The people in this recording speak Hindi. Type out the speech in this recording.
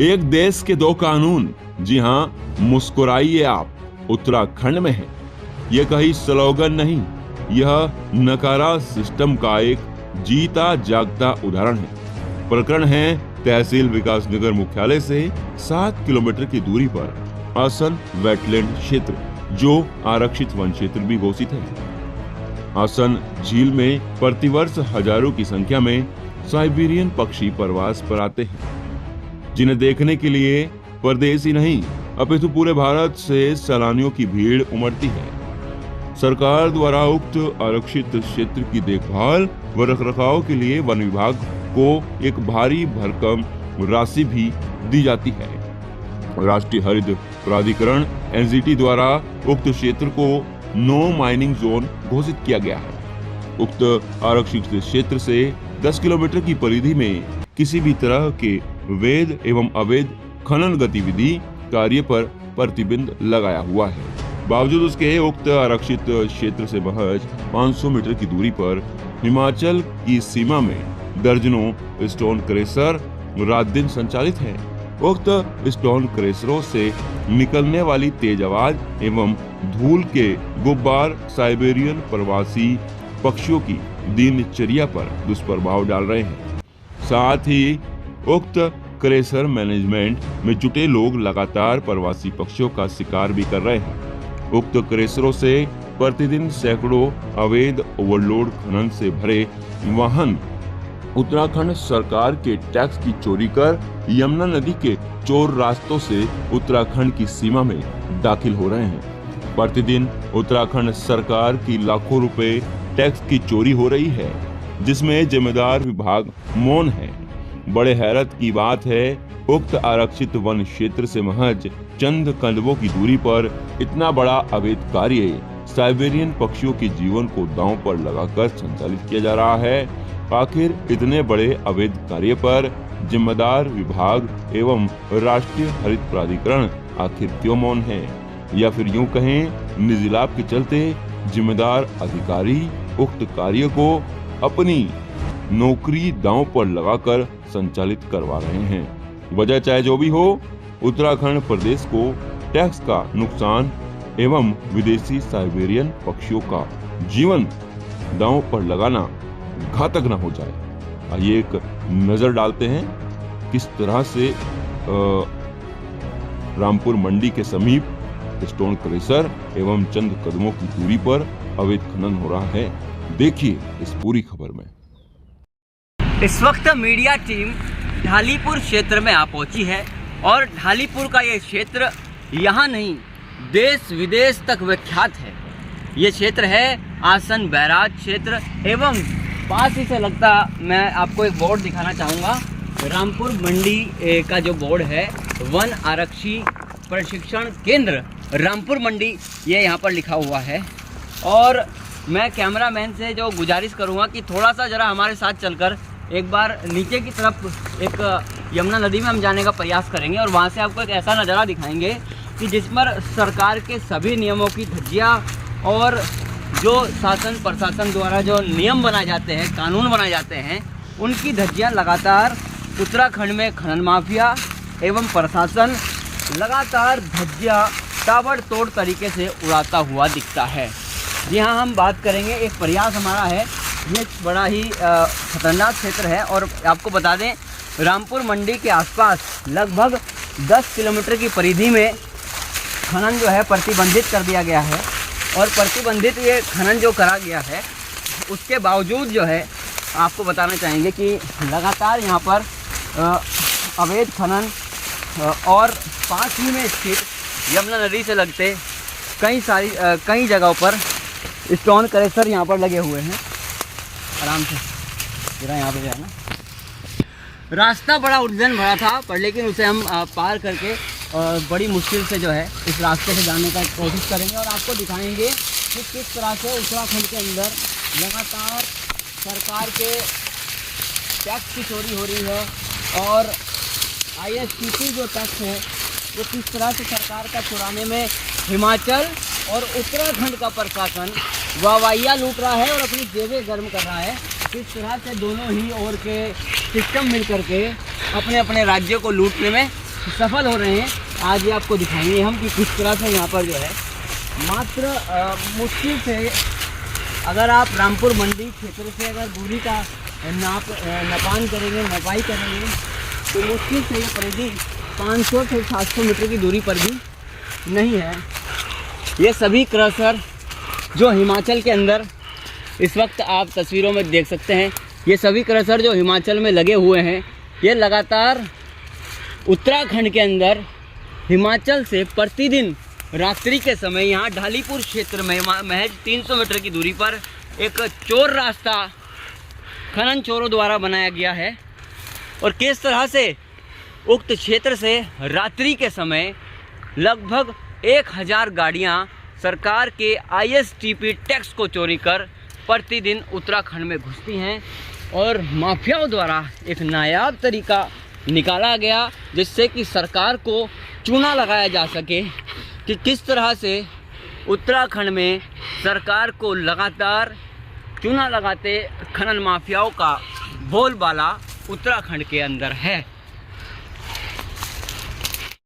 एक देश के दो कानून, जी हाँ, मुस्कुराइए आप, उत्तराखंड में है। यह कहीं स्लोगन नहीं, यह नकारा सिस्टम का एक जीता जागता उदाहरण है। प्रकरण है तहसील विकास नगर मुख्यालय से 7 किलोमीटर की दूरी पर आसन वेटलैंड क्षेत्र, जो आरक्षित वन क्षेत्र भी घोषित है। आसन झील में प्रतिवर्ष हजारों की संख्या में साइबेरियन पक्षी प्रवास पर आते हैं, जिन्हें देखने के लिए प्रदेश ही नहीं अपितु पूरे भारत से सैलानियों की भीड़ उमड़ती है। सरकार द्वारा उक्त आरक्षित क्षेत्र की देखभाल व रखरखाव के लिए वन विभाग को एक भारी भरकम राशि भी दी जाती है। राष्ट्रीय हरित प्राधिकरण एनजीटी द्वारा उक्त क्षेत्र को नो माइनिंग जोन घोषित किया गया है। उक्त आरक्षित क्षेत्र से 10 किलोमीटर की परिधि में किसी भी तरह के वैध एवं अवैध खनन गतिविधि कार्य पर प्रतिबंध लगाया हुआ है। बावजूद उसके उक्त आरक्षित क्षेत्र से महज 500 मीटर की दूरी पर हिमाचल की सीमा में दर्जनों स्टोन क्रशर रात दिन संचालित है। उक्त स्टोन क्रशरों से निकलने वाली तेज आवाज एवं धूल के गुब्बार साइबेरियन प्रवासी पक्षियों की दिनचर्या पर दुष्प्रभाव डाल रहे हैं। साथ ही उक्त क्रशर मैनेजमेंट में जुटे लोग लगातार प्रवासी पक्षियों का शिकार भी कर रहे हैं। उक्त क्रशरों से प्रतिदिन सैकड़ों अवैध ओवरलोड खनन से भरे वाहन उत्तराखंड सरकार के टैक्स की चोरी कर यमुना नदी के चोर रास्तों से उत्तराखंड की सीमा में दाखिल हो रहे हैं। प्रतिदिन उत्तराखंड सरकार की लाखों रुपए टैक्स की चोरी हो रही है, जिसमें जिम्मेदार विभाग मौन है। बड़े हैरत की बात है, उक्त आरक्षित वन क्षेत्र से महज चंद कदमों की दूरी पर इतना बड़ा अवैध कार्य साइबेरियन पक्षियों के जीवन को दांव पर लगाकर संचालित किया जा रहा है। आखिर इतने बड़े अवैध कार्य पर जिम्मेदार विभाग एवं राष्ट्रीय हरित प्राधिकरण आखिर क्यों मौन है, या फिर यूं कहें निजी लाभ के चलते जिम्मेदार अधिकारी उक्त कार्य को अपनी नौकरी दांव पर लगाकर संचालित करवा रहे हैं। वजह चाहे जो भी हो, उत्तराखंड प्रदेश को टैक्स का नुकसान एवं विदेशी साइबेरियन पक्षियों का जीवन दांव पर लगाना घातक न हो जाए। आइए एक नजर डालते हैं किस तरह से रामपुर मंडी के समीप स्टोन क्रशर एवं चंद कदमों की दूरी पर अवैध खनन हो रहा है। देखिए इस पूरी खबर में। इस वक्त मीडिया टीम ढालीपुर क्षेत्र में आ पहुंची है और ढालीपुर का ये क्षेत्र यहाँ नहीं देश विदेश तक विख्यात है। ये क्षेत्र है आसन बैराज क्षेत्र एवं पास ही से लगता, मैं आपको एक बोर्ड दिखाना चाहूँगा। रामपुर मंडी का जो बोर्ड है, वन आरक्षी प्रशिक्षण केंद्र रामपुर मंडी, ये यहाँ पर लिखा हुआ है। और मैं कैमरामैन से जो गुजारिश करूँगा कि थोड़ा सा ज़रा हमारे साथ चलकर एक बार नीचे की तरफ एक यमुना नदी में हम जाने का प्रयास करेंगे और वहाँ से आपको एक ऐसा नज़ारा दिखाएंगे कि जिस पर सरकार के सभी नियमों की धज्जियाँ और जो शासन प्रशासन द्वारा जो नियम बनाए जाते हैं, कानून बनाए जाते हैं, उनकी धज्जियाँ लगातार उत्तराखंड में खनन माफिया एवं प्रशासन लगातार धज्जियाँ ताबड़तोड़ तरीके से उड़ाता हुआ दिखता है। जी हाँ, हम बात करेंगे, एक प्रयास हमारा है। ये बड़ा ही खतरनाक क्षेत्र है और आपको बता दें, रामपुर मंडी के आसपास लगभग 10 किलोमीटर की परिधि में खनन जो है प्रतिबंधित कर दिया गया है। और प्रतिबंधित ये खनन जो करा गया है, उसके बावजूद जो है आपको बताना चाहेंगे कि लगातार यहाँ पर अवैध खनन और पास ही में स्थित यमुना नदी से लगते कई जगहों पर स्टोन क्रशर यहाँ पर लगे हुए हैं। आराम से जरा यहाँ पे जो है ना, रास्ता बड़ा उलझन भरा था, पर लेकिन उसे हम पार करके बड़ी मुश्किल से जो है इस रास्ते से जाने का कोशिश करेंगे और आपको दिखाएंगे कि किस तरह से उत्तराखंड के अंदर लगातार सरकार के टैक्स की चोरी हो रही है और ISTC जो टैक्स है वो किस तरह से सरकार का चुराने में हिमाचल और उत्तराखंड का प्रशासन वाहवाहियाँ लूट रहा है और अपनी जेबें गर्म कर रहा है। किस तरह से दोनों ही ओर के सिस्टम मिल करके अपने अपने राज्यों को लूटने में सफल हो रहे हैं। आज ये आपको दिखाएंगे हम कि किस तरह से यहाँ पर जो है मात्र मुश्किल से, अगर आप रामपुर मंडी क्षेत्र से अगर दूरी का नपाई करेंगे तो मुश्किल से ये परिधि 500 से 700 मीटर की दूरी पर भी नहीं है। ये सभी क्रशर जो हिमाचल के अंदर इस वक्त आप तस्वीरों में देख सकते हैं, ये सभी क्रशर जो हिमाचल में लगे हुए हैं, ये लगातार उत्तराखंड के अंदर हिमाचल से प्रतिदिन रात्रि के समय यहाँ ढालीपुर क्षेत्र में महज 300 मीटर की दूरी पर एक चोर रास्ता खनन चोरों द्वारा बनाया गया है। और किस तरह से उक्त क्षेत्र से रात्रि के समय लगभग 1000 गाड़ियाँ सरकार के ISTP टैक्स को चोरी कर प्रतिदिन उत्तराखंड में घुसती हैं। और माफियाओं द्वारा एक नायाब तरीका निकाला गया जिससे कि सरकार को चूना लगाया जा सके कि किस तरह से उत्तराखंड में सरकार को लगातार चूना लगाते खनन माफियाओं का बोलबाला उत्तराखंड के अंदर है।